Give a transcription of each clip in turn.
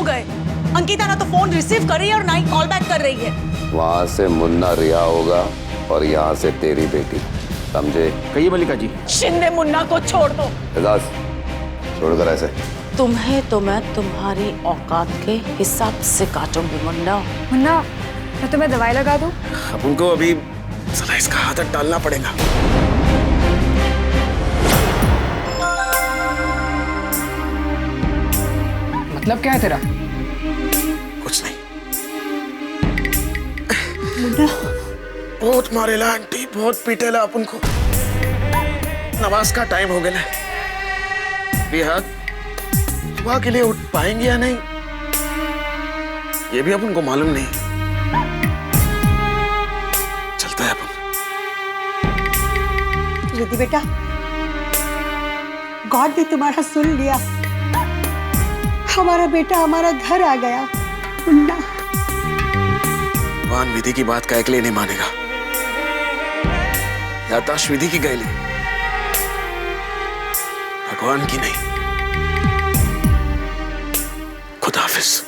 गए? अंकिता ना तो फोन रिसीव कर रही है और ना ही कॉल बैक कर रही है। वहाँ से मुन्ना रिया होगा और यहाँ से तेरी बेटी, समझे? कहिए मल्लिका जी। शिंदे मुन्ना को छोड़ दो। एजाज, छोड़कर ऐसे। तुम्हें तो मैं तुम्हारी औकात के हिसाब से काटूंगी मुन्ना। मुन्ना, मैं तुम्हें दवाई लगा दूं? अब उनको अभी साला इसका आदत डालना पड़ेगा। मतलब क्या है तेरा? कुछ नहीं। बहुत मारेला आंटी, बहुत पीटेला अपन को। नमाज का टाइम हो गया। बिहार सुबह के लिए उठ पाएंगे या नहीं, ये भी अपन को मालूम नहीं। चलता है अपन। रिद्धि बेटा, गॉड ने तुम्हारा सुन लिया। हमारा बेटा हमारा घर आ गया। मुन्ना, भगवान विधि की बात का एक लिए नहीं मानेगा। याददाश्त विधि की गैली, भगवान की नहीं। खुदा हाफिज।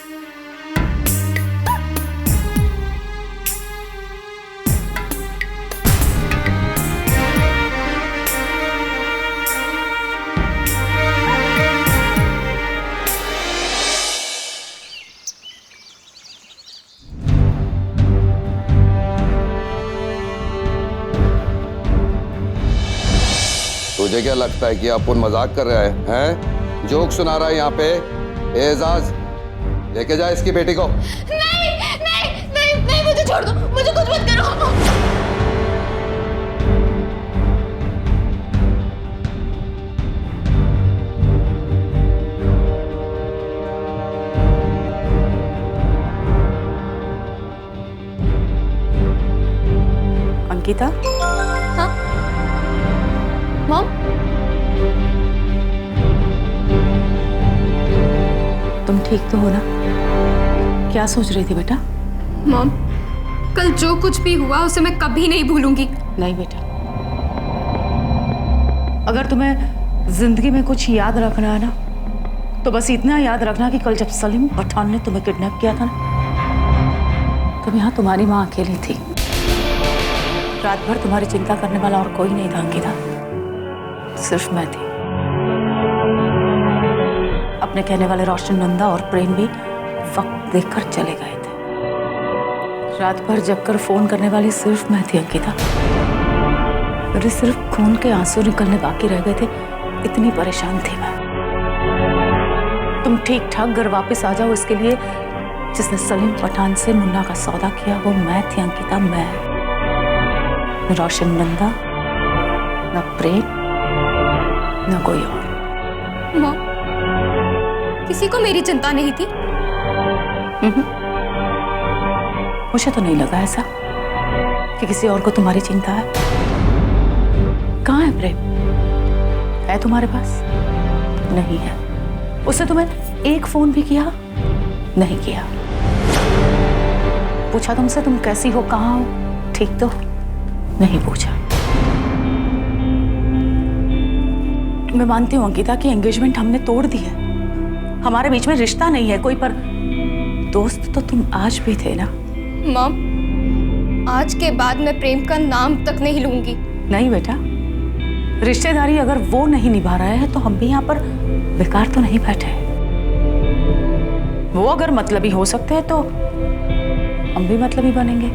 तुझे क्या लगता है कि अपन मजाक कर रहा हैं? जोक सुना रहा है यहाँ पे? एजाज, लेके जा इसकी बेटी को। नहीं नहीं नहीं नहीं, मुझे छोड़ दो, मुझे कुछ मत करो। अंकिता, हाँ मॉम, तुम ठीक तो हो ना? क्या सोच रही थी बेटा? मॉम, कल जो कुछ भी हुआ उसे मैं कभी नहीं भूलूंगी। नहीं बेटा, अगर तुम्हें जिंदगी में कुछ याद रखना है ना, तो बस इतना याद रखना कि कल जब सलीम पठान ने तुम्हें किडनैप किया था ना, तब यहाँ तुम्हारी माँ अकेली थी। रात भर तुम्हारी चिंता करने वाला और कोई नहीं था अंकिता, सिर्फ मैं थी। अपने कहने वाले रोशन, नंदा और प्रेम भी वक्त देखकर चले गए थे। रात भर जगकर फोन करने वाली सिर्फ मैं थी अंकिता। मेरे सिर्फ खून के आंसू निकलने बाकी रह गए थे, इतनी परेशान थी मैं। तुम ठीक ठाक घर वापस आ जाओ, इसके लिए जिसने सलीम पठान से मुन्ना का सौदा किया वो मैं थी अंकिता, मैं। न रोशन, नंदा, न प्रेम, न कोई और। मॉम, किसी को मेरी चिंता नहीं थी। मुझे तो नहीं लगा ऐसा कि किसी और को तुम्हारी चिंता है। कहाँ है प्रेम? है तुम्हारे पास? नहीं है। उसने तुम्हें एक फोन भी किया? नहीं किया। पूछा तुमसे तुम कैसी हो, कहाँ हो, ठीक तो? नहीं पूछा। मैं मानती हूँ अंकिता की एंगेजमेंट हमने तोड़ दी है, हमारे बीच में रिश्ता नहीं है कोई, पर दोस्त तो तुम आज भी थे ना। मॉम, आज के बाद मैं प्रेम का नाम तक नहीं लूंगी। नहीं बेटा, रिश्तेदारी अगर वो नहीं निभा रहा है तो हम भी यहाँ पर बेकार तो नहीं बैठे। वो अगर मतलबी हो सकते हैं तो हम भी मतलबी बनेंगे।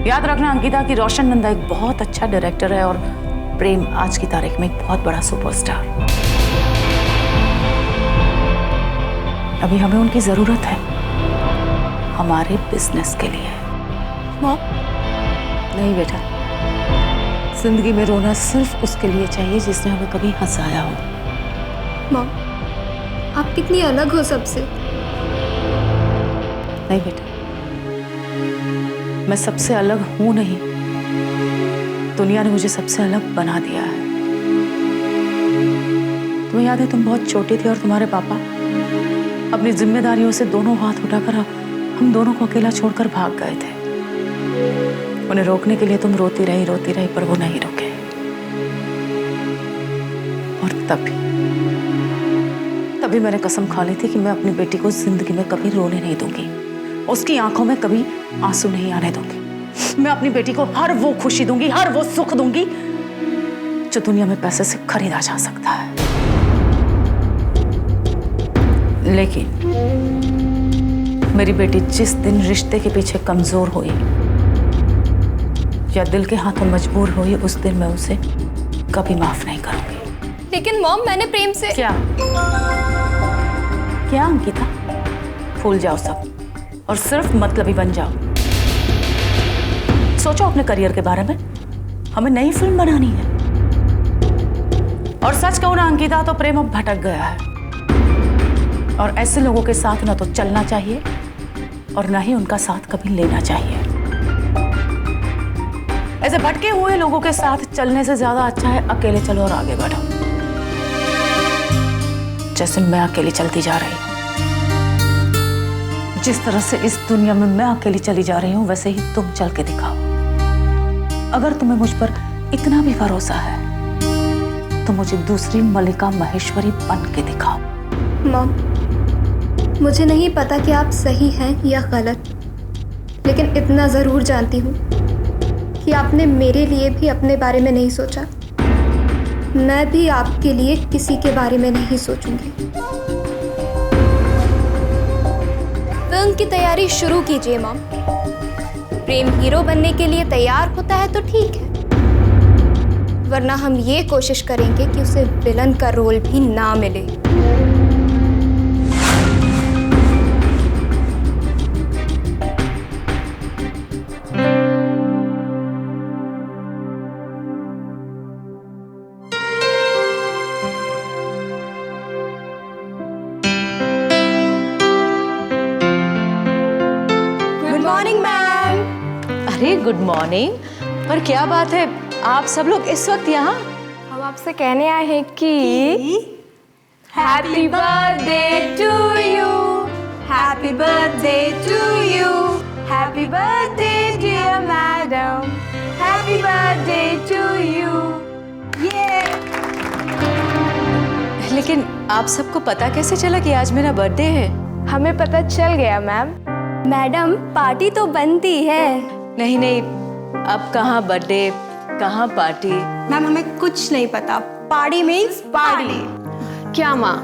याद रखना अंकिता कि रोशन नंदा एक बहुत अच्छा डायरेक्टर है और प्रेम आज की तारीख में एक बहुत बड़ा सुपरस्टार। अभी हमें उनकी जरूरत है हमारे बिजनेस के लिए। मॉम, नहीं बेटा, जिंदगी में रोना सिर्फ उसके लिए चाहिए जिसने हमें कभी हंसाया हो। मॉम, आप कितनी अलग हो सबसे। नहीं बेटा, मैं सबसे अलग हूं नहीं, दुनिया ने मुझे सबसे अलग बना दिया है। तुम्हें याद है तुम बहुत छोटी थी और तुम्हारे पापा अपनी जिम्मेदारियों से दोनों हाथ उठाकर हम दोनों को अकेला छोड़कर भाग गए थे। उन्हें रोकने के लिए तुम रोती रही पर वो नहीं रुके। और तभी तभी मैंने कसम खा ली थी कि मैं अपनी बेटी को जिंदगी में कभी रोने नहीं दूंगी, उसकी आंखों में कभी आंसू नहीं आने दूंगी। मैं अपनी बेटी को हर वो खुशी दूंगी, हर वो सुख दूंगी जो दुनिया में पैसे से खरीदा जा सकता है। लेकिन मेरी बेटी जिस दिन रिश्ते के पीछे कमजोर हुई या दिल के हाथों मजबूर हुई, उस दिन मैं उसे कभी माफ नहीं करूंगी। लेकिन मॉम, मैंने प्रेम से क्या क्या अंकिता, भूल जाओ सब और सिर्फ मतलबी बन जाओ। सोचो अपने करियर के बारे में, हमें नई फिल्म बनानी है। और सच कहूं ना अंकिता, तो प्रेम अब भटक गया है और ऐसे लोगों के साथ ना तो चलना चाहिए और ना ही उनका साथ कभी लेना चाहिए। ऐसे भटके हुए लोगों के साथ चलने से ज्यादा अच्छा है अकेले चलो और आगे बढ़ो, जैसे मैं अकेली चलती जा रही हूं। जिस तरह से इस दुनिया में मैं अकेली चली जा रही हूं, वैसे ही तुम चल के दिखाओ। अगर तुम्हें मुझ पर इतना भी भरोसा है तो मुझे दूसरी मल्लिका महेश्वरी बन के दिखाओ। मॉम, मुझे नहीं पता कि आप सही हैं या गलत, लेकिन इतना ज़रूर जानती हूँ कि आपने मेरे लिए भी अपने बारे में नहीं सोचा। मैं भी आपके लिए किसी के बारे में नहीं सोचूंगी। फिल्म की तैयारी शुरू कीजिए मॉम। प्रेम हीरो बनने के लिए तैयार होता है तो ठीक है, वरना हम ये कोशिश करेंगे कि उसे विलन का रोल भी ना मिले। अरे गुड मॉर्निंग। पर क्या बात है, आप सब लोग इस वक्त यहाँ? हम आपसे कहने आए हैं कि happy birthday to you, happy birthday to you, happy birthday dear madam, happy birthday to you. ये लेकिन आप सबको पता कैसे चला कि आज मेरा बर्थडे है? हमें पता चल गया मैम। मैडम, पार्टी तो बनती है। नहीं नहीं, अब कहाँ बर्थडे, कहाँ पार्टी? मैम, हमें कुछ नहीं पता। Party means party. क्या माँ,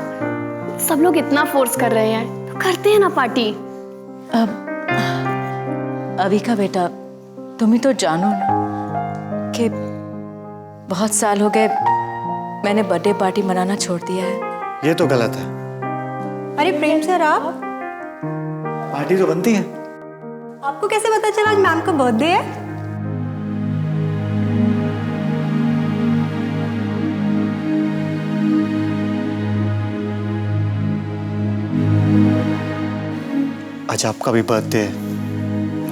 सब लोग इतना फोर्स कर रहे हैं तो करते हैं ना पार्टी। अब अभी का बेटा, तुम ही तो जानो ना कि बहुत साल हो गए मैंने बर्थडे पार्टी मनाना छोड़ दिया है। ये तो गलत है। अरे प्रेम सर, आप पार्टी तो बनती है। आपको कैसे पता चला आज मैम का बर्थडे है? आज आपका भी बर्थडे है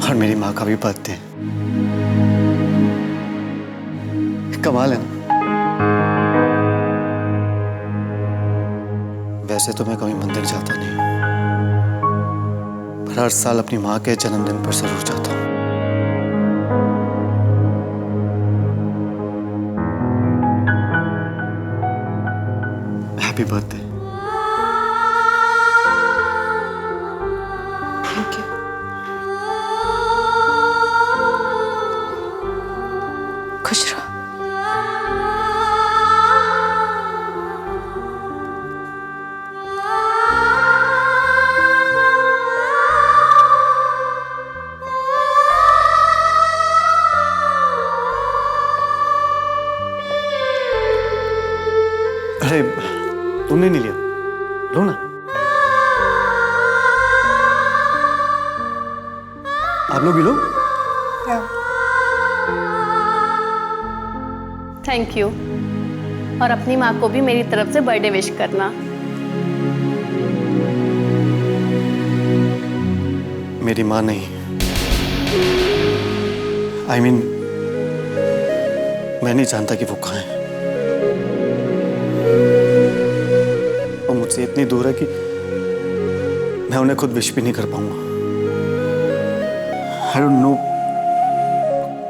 और मेरी माँ का भी बर्थडे है। कमाल है ना। वैसे तो मैं कभी मंदिर जाता नहीं, पर हर साल अपनी माँ के जन्मदिन पर जरूर जाता हूँ। Happy birthday. Thank you. खुश रहो। अरे तुमने नहीं लिया, लो ना। आप लोग भी लो। Thank you. और अपनी माँ को भी मेरी तरफ से बर्थडे विश करना। मेरी माँ नहीं, I mean, मैं नहीं जानता कि वो कहाँ है। वो मुझसे इतनी दूर है कि मैं उन्हें खुद विश भी नहीं कर पाऊंगा। I don't know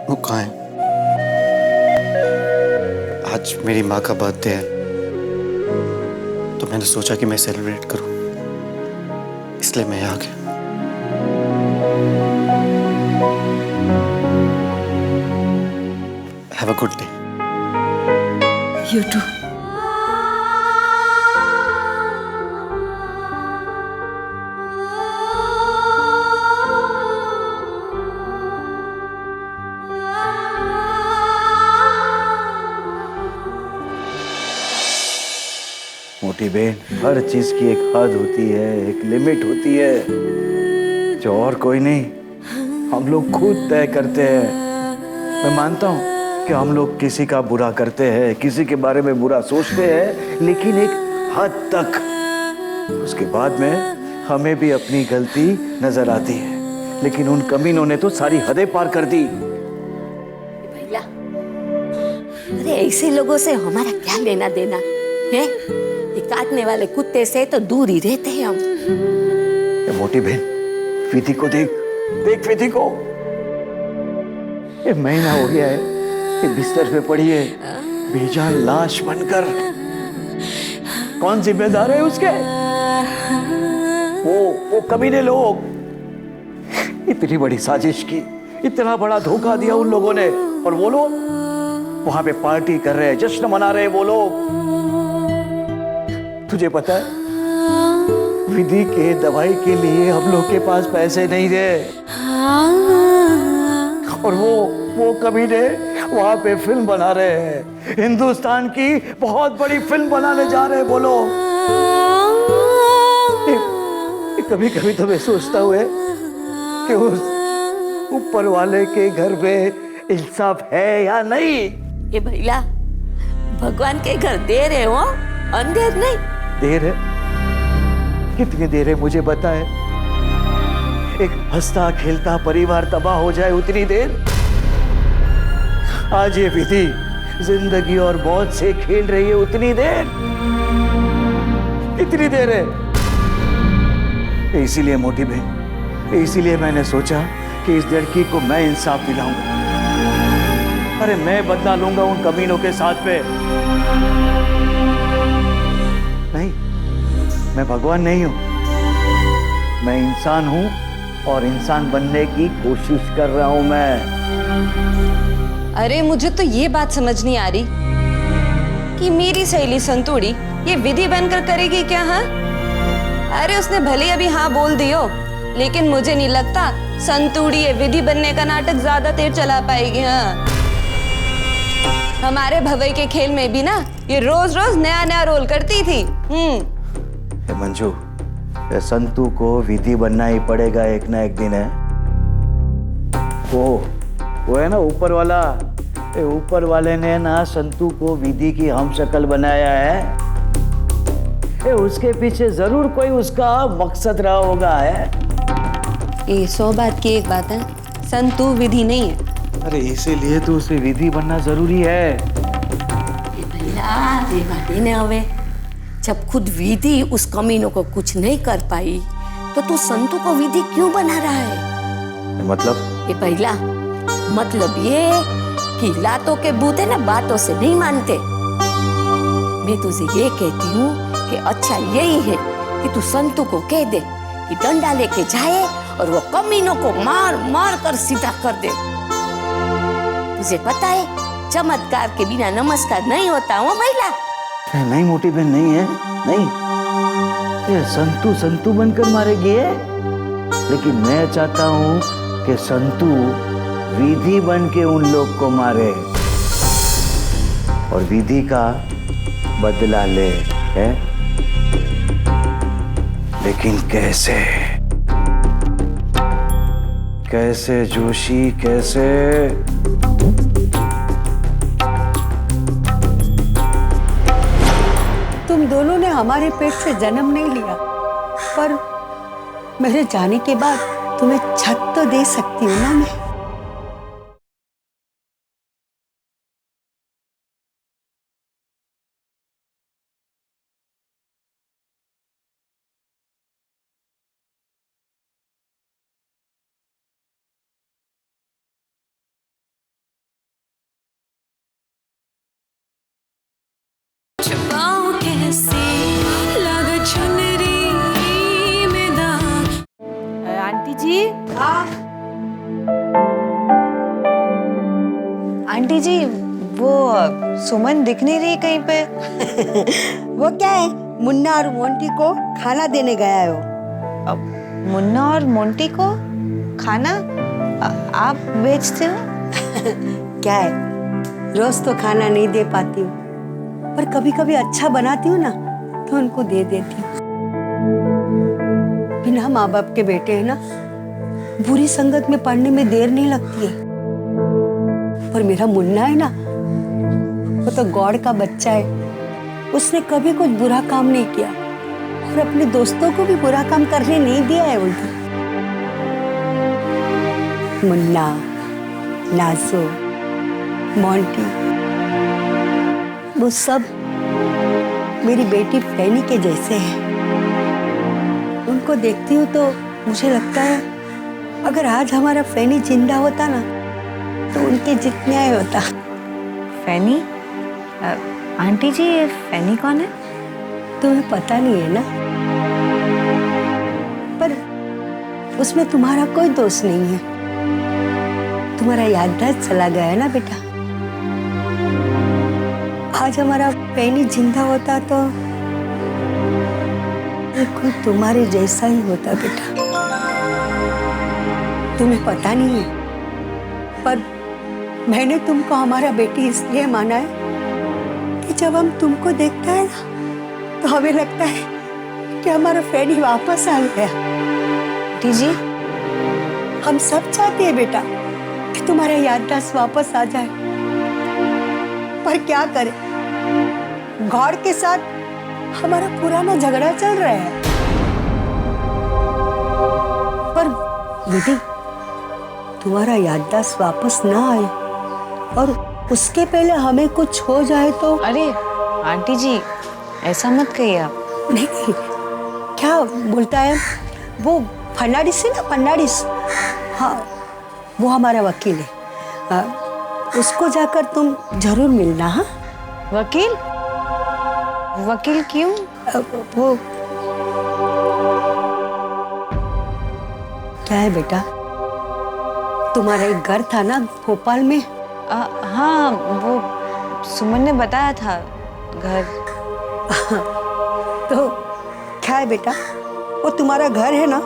वो कहाँ है। आज मेरी माँ का बर्थडे है तो मैंने सोचा कि मैं सेलिब्रेट करूं, इसलिए मैं आ गया। Have a good day. You too. मोटी बहन, हर चीज की एक हद होती है, एक लिमिट होती है, जो और कोई नहीं हम लोग खुद तय करते हैं। मैं मानता हूँ कि हम लोग किसी का बुरा करते हैं, किसी के बारे में बुरा सोचते हैं, लेकिन एक हद तक। उसके बाद में हमें भी अपनी गलती नजर आती है, लेकिन उन कमीनों ने तो सारी हदें पार कर दी। भैया, अरे ऐसे लोगों से हमारा क्या लेना देना है? ये काटने वाले कुत्ते से तो दूर ही रहते हैं हम। ये मोटी बहन, विधि को देख, देख विधि को। ये महीना हो गया है, ये बिस्तर पे पड़ी है, बेजान लाश बनकर। कौन जिम्मेदार है उसके? वो कमीने लोग। इतनी बड़ी साजिश की, इतना बड़ा धोखा दिया उन लोगों ने, और वो लोग वहां पे पार्टी कर रहे हैं, जश्न मना रहे हैं वो लोग। तुझे पता है, विधि के दवाई के लिए हम लोग के पास पैसे नहीं थे, और वो कमीने वहां पे फिल्म बना रहे हैं, हिंदुस्तान की बहुत बड़ी फिल्म बनाने जा रहे हैं वो लोग। कभी कभी तो मैं सोचता हूँ कि उस ऊपर वाले के घर में इंसाफ है या नहीं। ये भैया, भगवान के घर देर है, वो अंधेर नहीं। देर है? कितनी देर है मुझे बताए? एक हंसता खेलता परिवार तबाह हो जाए उतनी देर? आज ये विधि जिंदगी और मौत से खेल रही है उतनी देर? कितनी देर है? इसीलिए मोटी बहन, इसीलिए मैंने सोचा कि इस लड़की को मैं इंसाफ दिलाऊंगा। अरे मैं बदला लूंगा उन कमीनों के साथ पे। नहीं, मैं भगवान नहीं हूं, मैं इंसान हूं, और इंसान बनने की कोशिश कर रहा हूं मैं। अरे मुझे तो ये बात समझ नहीं आ रही कि मेरी सहेली संतोड़ी ये विधि बनकर करेगी क्या? हाँ, अरे उसने भले अभी हाँ बोल दियो, लेकिन मुझे नहीं लगता संतूड़ी ये विधि बनने का नाटक ज्यादा देर चला पाएगी। हाँ, हमारे भवई के खेल में भी ना ये रोज रोज नया नया रोल करती थी। मंजू, ये संतू को विधि बनना ही पड़ेगा एक ना एक दिन है। वो है ना ऊपर वाला, ऊपर वाले ने ना संतू को विधि की हम शक्ल बनाया है। उसके पीछे जरूर कोई उसका मकसद रहा होगा है। ये 100 बात की एक बात है, संतू विधि नहीं है। अरे इसीलिए तो उसे विधि बनना जरूरी है। ये बातें न हवे, जब खुद विधि उस कमीनों को कुछ नहीं कर पाई, तो तू संतू को विधि क्यों बना रहा है? मतलब? ये पहला मतलब ये कि लातों के बूते ना बातों से नहीं मानते। मैं तुझे ये कहती हूँ कि अच्छा यही है कि तू संतू को कह दे कि डंडा लेके जाए और वो कमीनों को मार मार कर सीधा कर दे। तुझे पता है, चमत्कार के बिना नमस्कार नहीं होता हो महिला। नहीं मोटी बहन, नहीं है, नहीं। ये संतू संतू बनकर मारेगी है, लेकिन मैं चाहता हूँ कि संतू विधि बन के उन लोग को मारे और विधि का बदला ले है। लेकिन कैसे? कैसे जोशी, कैसे? तुम दोनों ने हमारे पेट से जन्म नहीं लिया, पर मेरे जाने के बाद तुम्हें छत तो दे सकती हूँ ना मैं। छुपाऊं कैसे जी। आंटी जी, वो सुमन दिख नहीं रही कहीं पे। वो क्या है, मुन्ना और मोंटी को खाना देने गया है वो। मुन्ना और मोंटी को खाना आप बेचते हो? क्या है, रोज तो खाना नहीं दे पाती हूँ, पर कभी कभी अच्छा बनाती हूँ ना तो उनको दे देती हूँ। बिना माँ बाप के बेटे हैं ना, बुरी संगत में पड़ने में देर नहीं लगती है। पर मेरा मुन्ना है ना, वो तो गॉड का बच्चा है। उसने कभी कुछ बुरा काम नहीं किया और अपने दोस्तों को भी बुरा काम करने नहीं दिया है उल्टा। मुन्ना, नाज़ो, मोंटी, वो सब मेरी बेटी फैनी के जैसे हैं। उनको देखती हूँ तो मुझे लगता है अगर आज हमारा फैनी जिंदा होता ना तो उनके जितना ही होता। फैनी? आंटी जी, ये फैनी कौन है? तुम्हें पता नहीं है ना, पर उसमें तुम्हारा कोई दोष नहीं है। तुम्हारा याददाश्त चला गया है ना बेटा। आज हमारा फैनी जिंदा होता तो बिल्कुल तुम्हारे जैसा ही होता बेटा। तुम्हें पता नहीं है, पर मैंने तुमको हमारा बेटी इसलिए माना है कि जब हम तुमको देखता है ना तो हमें लगता है कि हमारा फैनी वापस आ गया। जी, हम सब चाहते हैं बेटा कि तुम्हारा याददाश्त वापस आ जाए, पर क्या करें, गॉड के साथ हमारा पुराना झगड़ा चल रहा है। पर बेटी, तुम्हारा याददाश्त वापस ना आए और उसके पहले हमें कुछ हो जाए तो। अरे आंटी जी, ऐसा मत कहिए आप। नहीं, क्या बोलता है वो, फर्नांडिस है ना, फर्नांडिस, हाँ वो हमारा वकील है। उसको जाकर तुम जरूर मिलना। हाँ, वकील? वकील क्यों? वो क्या है बेटा, तुम्हारा एक घर था ना भोपाल में। हाँ, वो सुमन ने बताया था घर। तो क्या है बेटा, वो तुम्हारा घर है ना,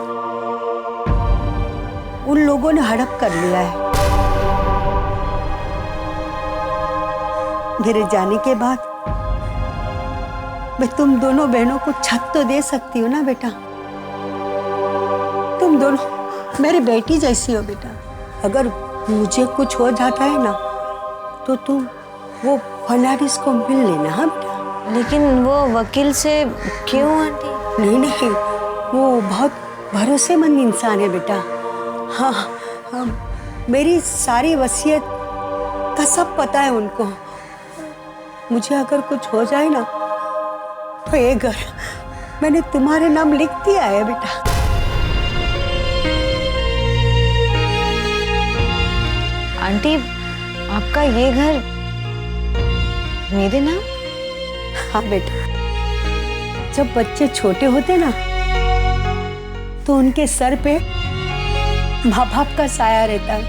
उन लोगों ने हड़प कर लिया है। मेरे जाने के बाद मैं तुम दोनों बहनों को छत तो दे सकती हूँ ना बेटा। तुम दोनों मेरी बेटी जैसी हो बेटा। अगर मुझे कुछ हो जाता है ना तो तुम वो फर्नांडिस को मिल लेना। हाँ बेटा। लेकिन वो वकील से क्यों आंटी? नहीं, वो बहुत भरोसेमंद इंसान है बेटा। हाँ, हाँ, मेरी सारी वसीयत का सब पता है उनको। मुझे अगर कुछ हो जाए ना तो ये घर मैंने तुम्हारे नाम लिख दिया है बेटा। आंटी, आपका ये घर मेरे नाम? हाँ बेटा, जब बच्चे छोटे होते ना तो उनके सर पे माँ बाप का साया रहता है।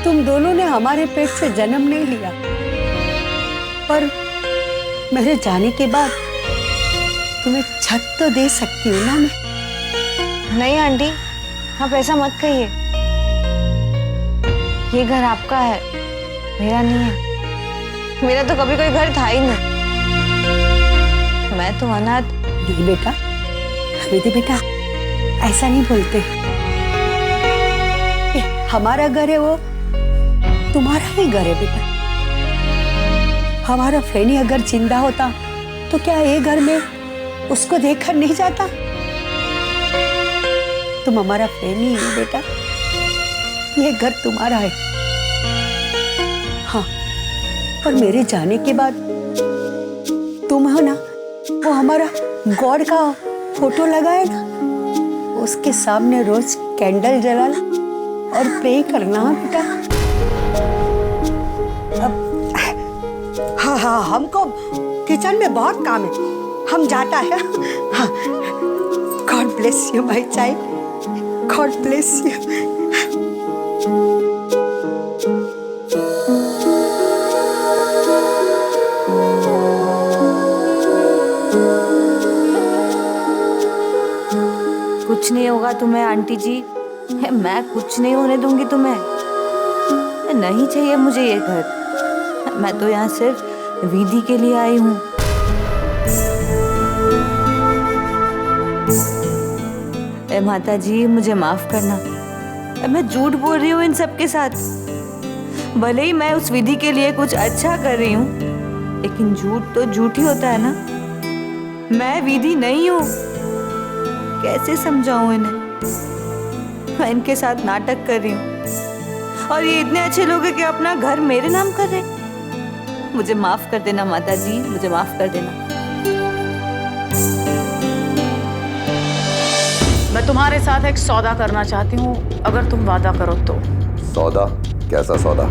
तुम दोनों ने हमारे पेट से जन्म नहीं लिया, पर मेरे जाने के बाद तुम्हें छत तो दे सकती हूँ ना मैं। नहीं आंटी, आप ऐसा मत कहिए। ये घर आपका है, मेरा नहीं है। मेरा तो कभी कोई घर था ही नहीं। मैं तो अनाथ। नहीं बेटा, बेटी बेटा, ऐसा नहीं बोलते। हमारा घर है वो तुम्हारा ही घर है बेटा। हमारा फैनी अगर जिंदा होता तो क्या ये घर में उसको देखकर नहीं जाता? तुम हमारा फैनी है बेटा, ये घर तुम्हारा है। हाँ, पर मेरे जाने के बाद तुम हो ना, वो हमारा गॉड का फोटो लगाए ना, उसके सामने रोज कैंडल जलाना और प्रे करना बेटा। अब हाँ हाँ, हमको किचन में बहुत काम है, हम जाता है। हाँ, God bless you my child, God bless you. कुछ नहीं होगा तुम्हें आंटी जी, मैं कुछ नहीं होने दूंगी तुम्हें। नहीं चाहिए मुझे ये घर, मैं तो यहाँ सिर्फ विधि के लिए आई हूँ। माता जी मुझे माफ करना, मैं झूठ बोल रही हूँ इन सब के साथ। भले ही मैं उस विधि के लिए कुछ अच्छा कर रही हूँ, लेकिन झूठ तो झूठ ही होता है ना। मैं विधि नहीं हूँ, कैसे समझाऊं इन्हें। मैं इनके साथ नाटक कर रही हूँ और ये इतने अच्छे लोग हैं कि अपना घर मेरे नाम कर रहे हैं। मुझे माफ कर देना माता जी, मुझे माफ कर देना। मैं तुम्हारे साथ एक सौदा करना चाहती हूँ, अगर तुम वादा करो तो। सौदा? कैसा सौदा?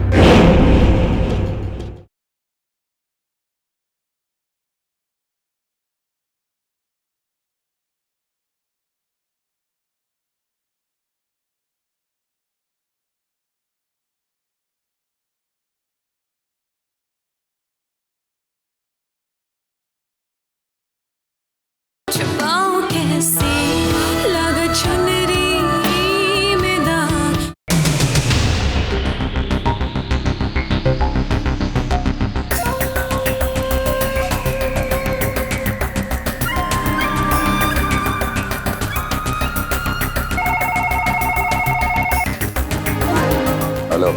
हेलो,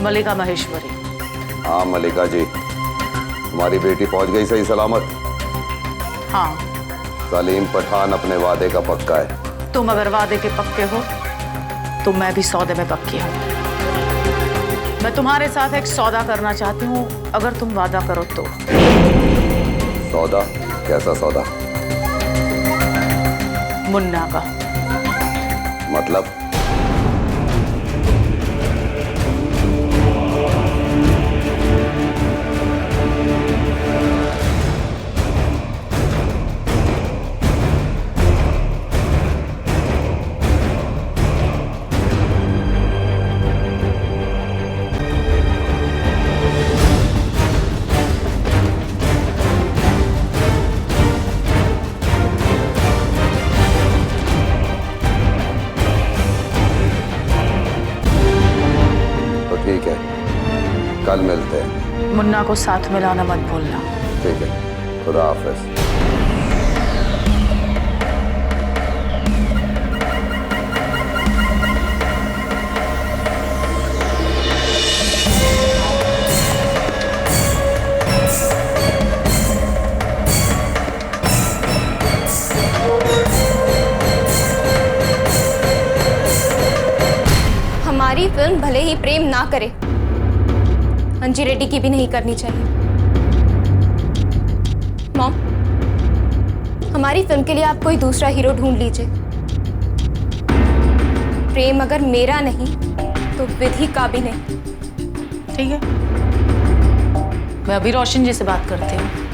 मल्लिका महेश्वरी। हाँ मल्लिका जी, तुम्हारी बेटी पहुंच गई सही सलामत? हाँ। सलीम पठान अपने वादे का पक्का है। तुम अगर वादे के पक्के हो तो मैं भी सौदे में पक्की हूँ। मैं तुम्हारे साथ एक सौदा करना चाहती हूँ, अगर तुम वादा करो तो। सौदा? कैसा सौदा? मुन्ना का। मतलब? ठीक है, कल मिलते हैं। मुन्ना को साथ में लाना मत भूलना। ठीक है, खुदा हाफिज। हमारी फिल्म भले ही प्रेम ना करे, अंजी रेड्डी की भी नहीं करनी चाहिए। मॉम, हमारी फिल्म के लिए आप कोई दूसरा हीरो ढूंढ लीजिए। प्रेम अगर मेरा नहीं तो विधि का भी नहीं। ठीक है, मैं अभी रोशन जी से बात करती हूँ।